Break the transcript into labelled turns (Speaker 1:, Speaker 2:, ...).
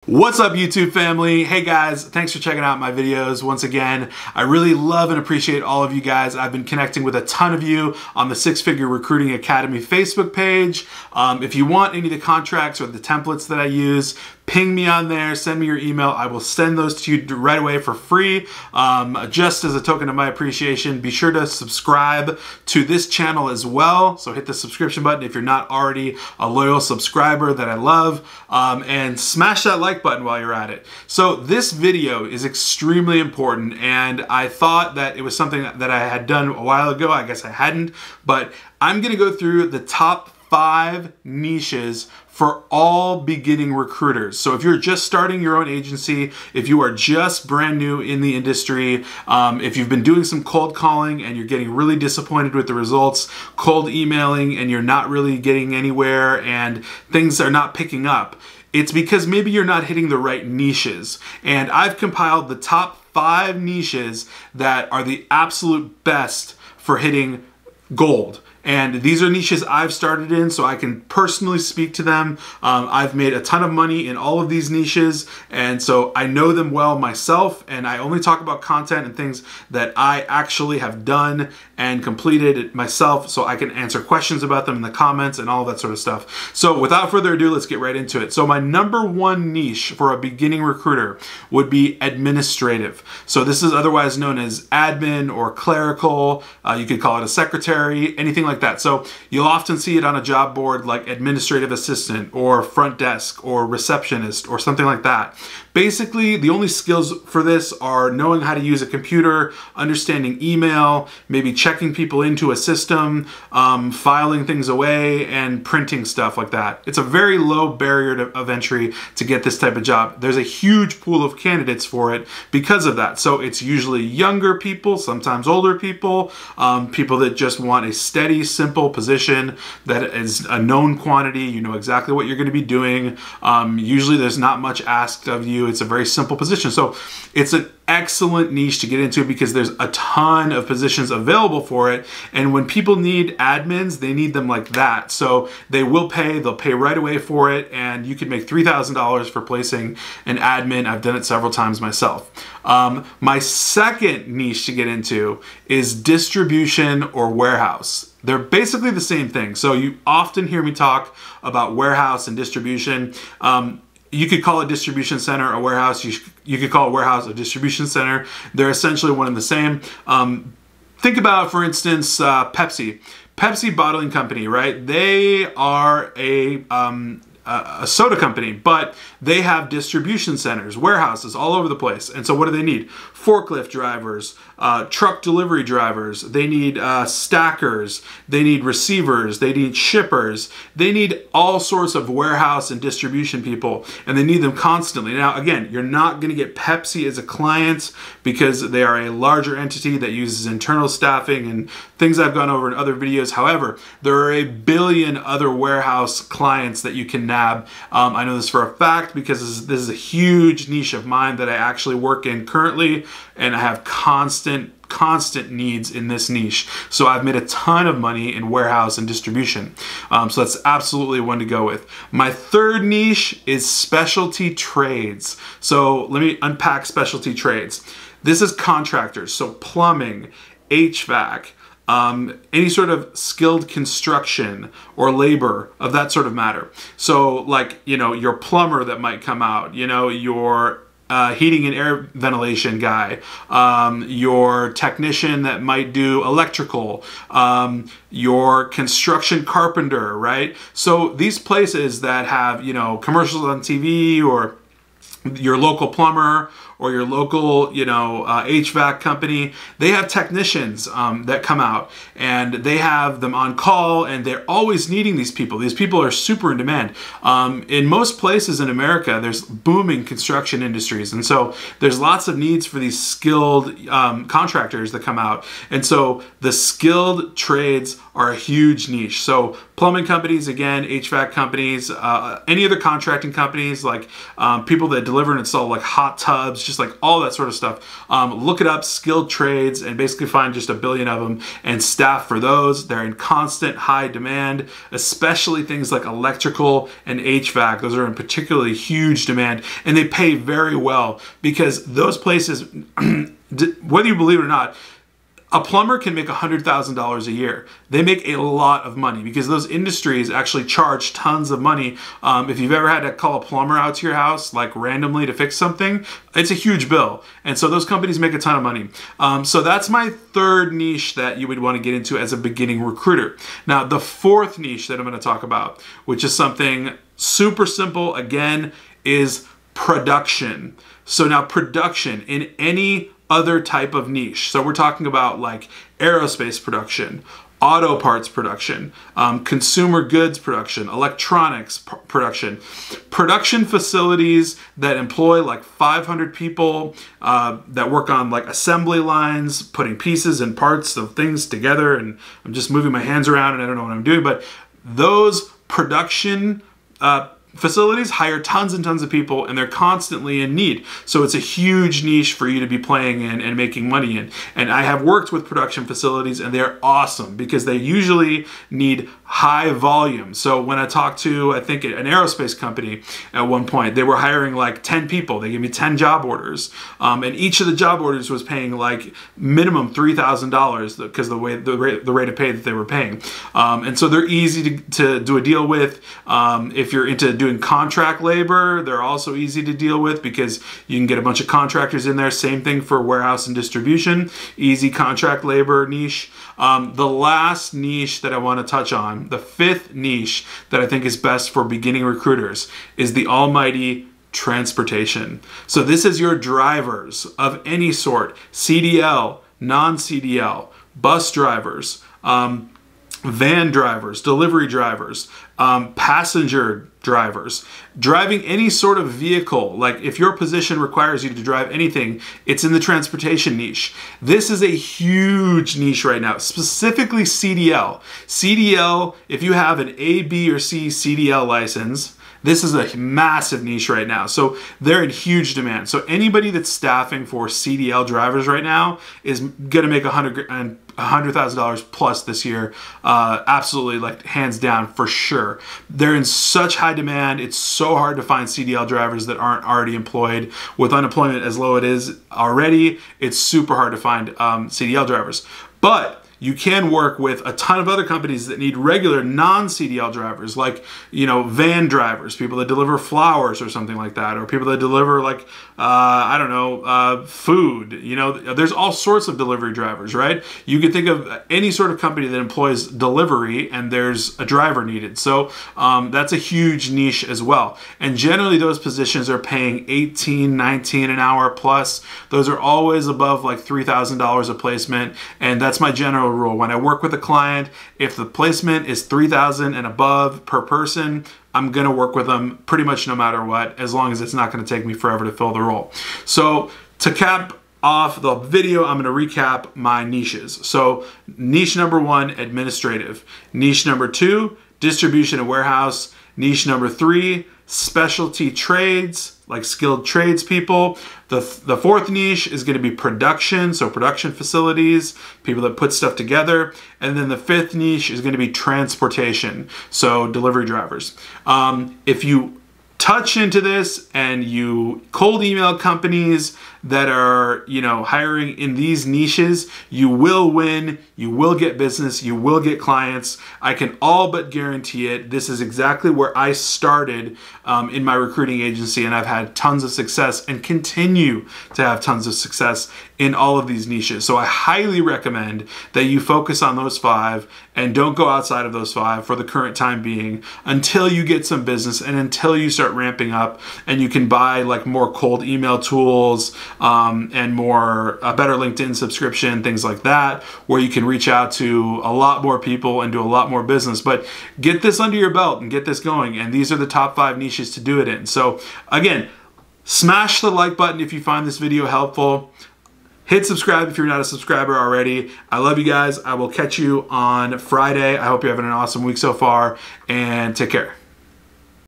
Speaker 1: What's up, YouTube family? Hey guys, thanks for checking out my videos once again. I really love and appreciate all of you guys. I've been connecting with a ton of you on the Six Figure Recruiting Academy Facebook page. If you want any of the contracts or the templates that I use, ping me on there, send me your email. I will send those to you right away for free. Just as a token of my appreciation, be sure to subscribe to this channel as well. So hit the subscription button if you're not already a loyal subscriber that I love, and smash that like button while you're at it. So this video is extremely important, and I thought that it was something that I had done a while ago. I guess I hadn't, but I'm gonna go through the top 5 niches for all beginning recruiters. So if you're just starting your own agency, if you are just brand new in the industry, if you've been doing some cold calling and you're getting really disappointed with the results, cold emailing and you're not really getting anywhere and things are not picking up, it's because maybe you're not hitting the right niches. And I've compiled the top 5 niches that are the absolute best for hitting gold. And these are niches I've started in, so I can personally speak to them. I've made a ton of money in all of these niches, and so I know them well myself, and I only talk about content and things that I actually have done and completed myself, so I can answer questions about them in the comments and all that sort of stuff. So without further ado, let's get right into it. So my number 1 niche for a beginning recruiter would be administrative. So this is otherwise known as admin or clerical. You could call it a secretary, anything like that. So you'll often see it on a job board like administrative assistant or front desk or receptionist or something like that. Basically, the only skills for this are knowing how to use a computer, understanding email, maybe checking people into a system, filing things away, and printing stuff like that. It's a very low barrier of entry to get this type of job. There's a huge pool of candidates for it because of that. So it's usually younger people, sometimes older people, people that just want a steady, simple position that is a known quantity. You know exactly what you're going to be doing. Usually there's not much asked of you. It's a very simple position. So it's an excellent niche to get into because there's a ton of positions available for it. And when people need admins, they need them like that. So they will pay, they'll pay right away for it. And you can make $3,000 for placing an admin. I've done it several times myself. My second niche to get into is distribution or warehouse. They're basically the same thing. So you often hear me talk about warehouse and distribution. You could call a distribution center a warehouse. You could call a warehouse a distribution center. They're essentially one and the same. Think about, for instance, Pepsi. Pepsi bottling company, right? They are a soda company, but they have distribution centers, warehouses all over the place. And so what do they need? Forklift drivers, truck delivery drivers, they need stackers, they need receivers, they need shippers, they need all sorts of warehouse and distribution people, and they need them constantly. Now, again, you're not going to get Pepsi as a client because they are a larger entity that uses internal staffing and things I've gone over in other videos. However, there are a billion other warehouse clients that you can nab. I know this for a fact because this is a huge niche of mine that I actually work in currently, and I have constant needs in this niche. So I've made a ton of money in warehouse and distribution. So that's absolutely one to go with. My third niche is specialty trades. So let me unpack specialty trades. This is contractors, so plumbing, HVAC, any sort of skilled construction or labor of that sort of matter. So like, you know, your plumber that might come out, you know, your heating and air ventilation guy, your technician that might do electrical, your construction carpenter, right? So these places that have, you know, commercials on TV, or your local plumber or your local, you know, HVAC company, they have technicians that come out, and they have them on call, and they're always needing these people. These people are super in demand. In most places in America, there's booming construction industries, and so there's lots of needs for these skilled contractors that come out. And so the skilled trades are a huge niche. So plumbing companies, again, HVAC companies, any other contracting companies, like people that deliver and install like hot tubs, just like all that sort of stuff. Look it up, skilled trades, and basically find just a billion of them and staff for those. They're in constant high demand, especially things like electrical and HVAC. Those are in particularly huge demand, and they pay very well because those places, whether you believe it or not, a plumber can make $100,000 a year. They make a lot of money because those industries actually charge tons of money. If you've ever had to call a plumber out to your house, like randomly to fix something, it's a huge bill. And so those companies make a ton of money. So that's my third niche that you would want to get into as a beginning recruiter. Now, the fourth niche that I'm going to talk about, which is something super simple, again, is production. So now production in any other type of niche. So we're talking about like aerospace production, auto parts production, consumer goods production, electronics production, production facilities that employ like 500 people that work on like assembly lines, putting pieces and parts of things together. And I'm just moving my hands around and I don't know what I'm doing, but those production facilities hire tons and tons of people, and they're constantly in need. So it's a huge niche for you to be playing in and making money in. And I have worked with production facilities, and they're awesome because they usually need high volume. So when I talked to, I think, an aerospace company at one point, they were hiring like 10 people. They gave me 10 job orders. And each of the job orders was paying like minimum $3,000 because the rate of pay that they were paying. And so they're easy to do a deal with. If you're into doing contract labor, they're also easy to deal with because you can get a bunch of contractors in there. Same thing for warehouse and distribution, easy contract labor niche. The last niche that I want to touch on, the fifth niche that I think is best for beginning recruiters, is the almighty transportation. So this is your drivers of any sort, CDL, non-CDL, bus drivers, van drivers, delivery drivers, passenger drivers, driving any sort of vehicle. Like if your position requires you to drive anything, it's in the transportation niche. This is a huge niche right now, specifically CDL. CDL, if you have an A, B, or C CDL license, this is a massive niche right now. So they're in huge demand. So anybody that's staffing for CDL drivers right now is gonna make $100,000 plus this year. Absolutely, like hands down for sure. They're in such high demand. It's so hard to find CDL drivers that aren't already employed. With unemployment as low it is already, it's super hard to find CDL drivers. But you can work with a ton of other companies that need regular non-CDL drivers, like, you know, van drivers, people that deliver flowers or something like that, or people that deliver like, I don't know, food. You know, there's all sorts of delivery drivers, right? You can think of any sort of company that employs delivery and there's a driver needed. So that's a huge niche as well. And generally those positions are paying $18, $19 an hour plus. Those are always above like $3,000 a placement. And that's my general rule. When I work with a client, if the placement is $3,000 and above per person, I'm gonna work with them pretty much no matter what, as long as it's not gonna take me forever to fill the role. So to cap off the video, I'm gonna recap my niches. So niche number 1, administrative. Niche number 2, distribution and warehouse. Niche number 3, specialty trades, like skilled tradespeople. The fourth niche is going to be production, so production facilities, people that put stuff together. And then the fifth niche is going to be transportation, so delivery drivers. If you touch into this and you cold email companies that are, you know, hiring in these niches, you will win, you will get business, you will get clients. I can all but guarantee it. This is exactly where I started in my recruiting agency, and I've had tons of success and continue to have tons of success in all of these niches. So I highly recommend that you focus on those 5 and don't go outside of those 5 for the current time being until you get some business and until you start ramping up and you can buy like more cold email tools, and more a better LinkedIn subscription, things like that, where you can reach out to a lot more people and do a lot more business. But get this under your belt and get this going. And these are the top 5 niches to do it in. So again, smash the like button if you find this video helpful. Hit subscribe if you're not a subscriber already. I love you guys. I will catch you on Friday. I hope you're having an awesome week so far, and take care.